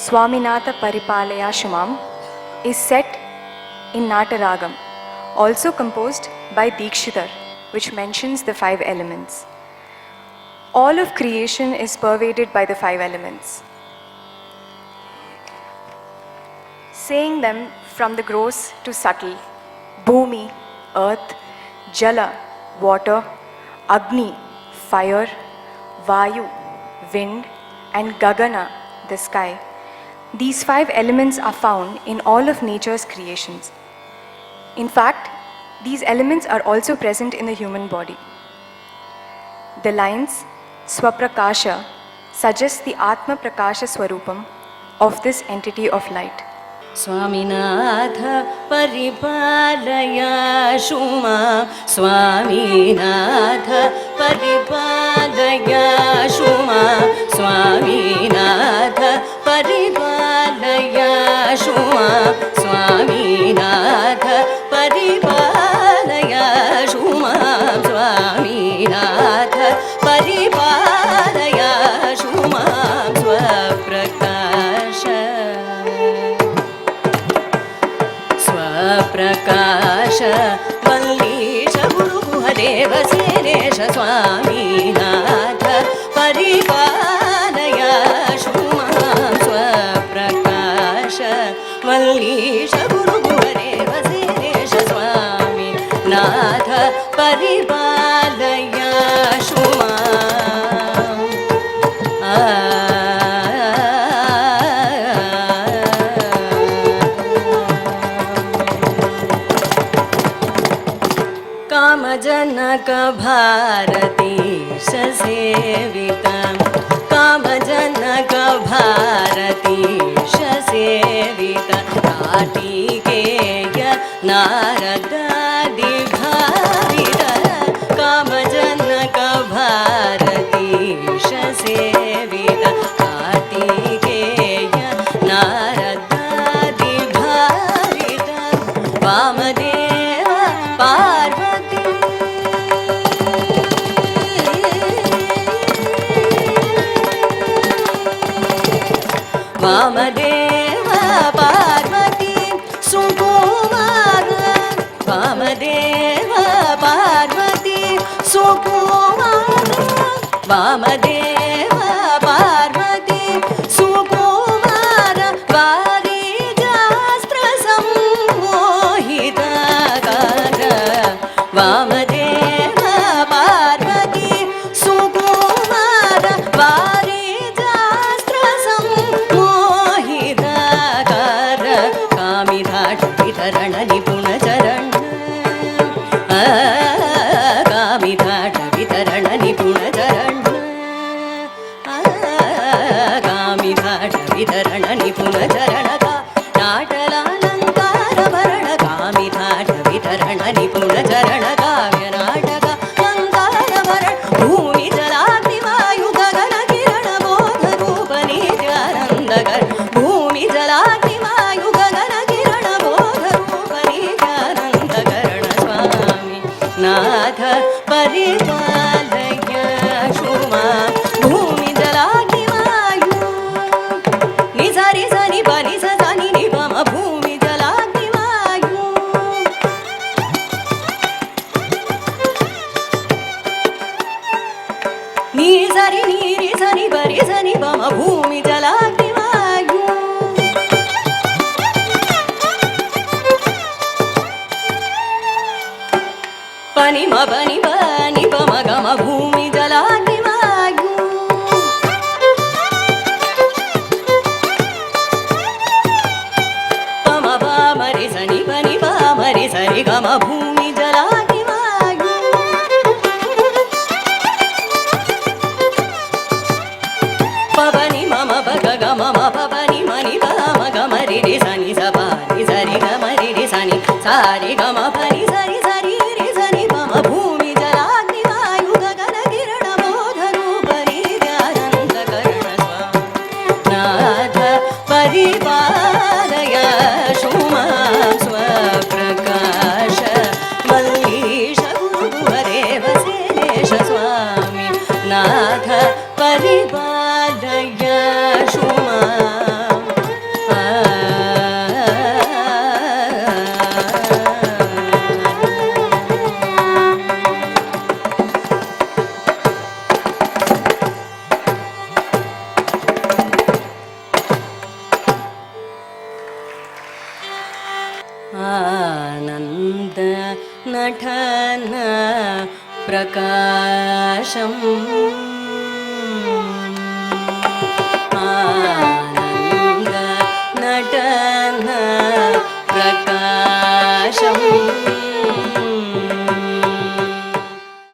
Swaminatha Paripalaya Shumam is set in Nataragam, also composed by Dikshitar, which mentions the 5 elements. All of creation is pervaded by the 5 elements. Saying them from the gross to subtle: Bhumi, earth; Jala, water; Agni, fire; Vayu, wind; and Gagana, the sky. These 5 elements are found in all of nature's creations. In fact, these elements are also present in the human body. The lines Swaprakasha suggest the Atma Prakasha Swarupam of this entity of light. Swaminatha Paripalaya Shuma, Swaminatha Paripalaya Shuma, Swaminatha Paripalaya Shuma, Swaminatha Paripalaya Shuma, Swaminatha Paripalaya Shuma, Swaprakasha प्रकाश मल्लीश गुरुदेव सेनेश स्वामीनाथ परिपालय शुमां स्वप्रकाश मल्लीश गुरुदेव सेनेश स्वामीनाथ परिपालय शुमां कामजनक भारतीश सेवितं कामजनक भारतीश सेवितं कार्तिकेय नारदादिभावित कामजनक भारतीश सेवितं कार्तिकेय नारदादिभावित वामदेव पार्वती वामदेव पार्वती सुकुमार वामदेव पार्वती सुकुमार वामदेव पार्वती सुकुमार वारिजास्त्र सम्मोहित वामदेव पार्वती सुकुमार वारिजास्त्र सम्मोहित कामिधाट वितरण निपुण चरण कामिधाट वितरण निपुण चरण कामिधाट वितरण निपुण चरण नाटलालंकार भरण कामिधाट वितरण निपुण चरण काव्य नाटक अलंकार भरण भूमि जलाग्नि वायु गगन किरण बोध रूप नित्यानंदकर भूमि जलाग्नि वायु गगन किरण बोध रूप नित्यानंदकरण स्वामी नाथ परिपालय शुमा भूमि जलाग्नि वायु निसारि सनि पनि सनि निपम भूमि जलाग्नि वायु निसारि नीरि सनि पनि सनि पम भूमि जलाग्नि वायु पनि म पनि पम गम भूमि जलाग्नि वायु पम पामरि सनि पनि पामरि सरि गम भूमि जलाग्नि वायु पवनि मम भग गम पवनि मनि पम गमरि रि सनि सपानि सरि गमरि रि सनि सारि गम पनि सरि सरि रि सनि पम भूमि जलाग्नि वायु गगन किरण बोध रूप नित्यानंदकरण नाथ परिपालय शुमां स्वप्रकाश मल्लीश गुरुदेव सेनेश स्वामी नाथ परिपालय शुमां आनन्द नटन प्रकाशम्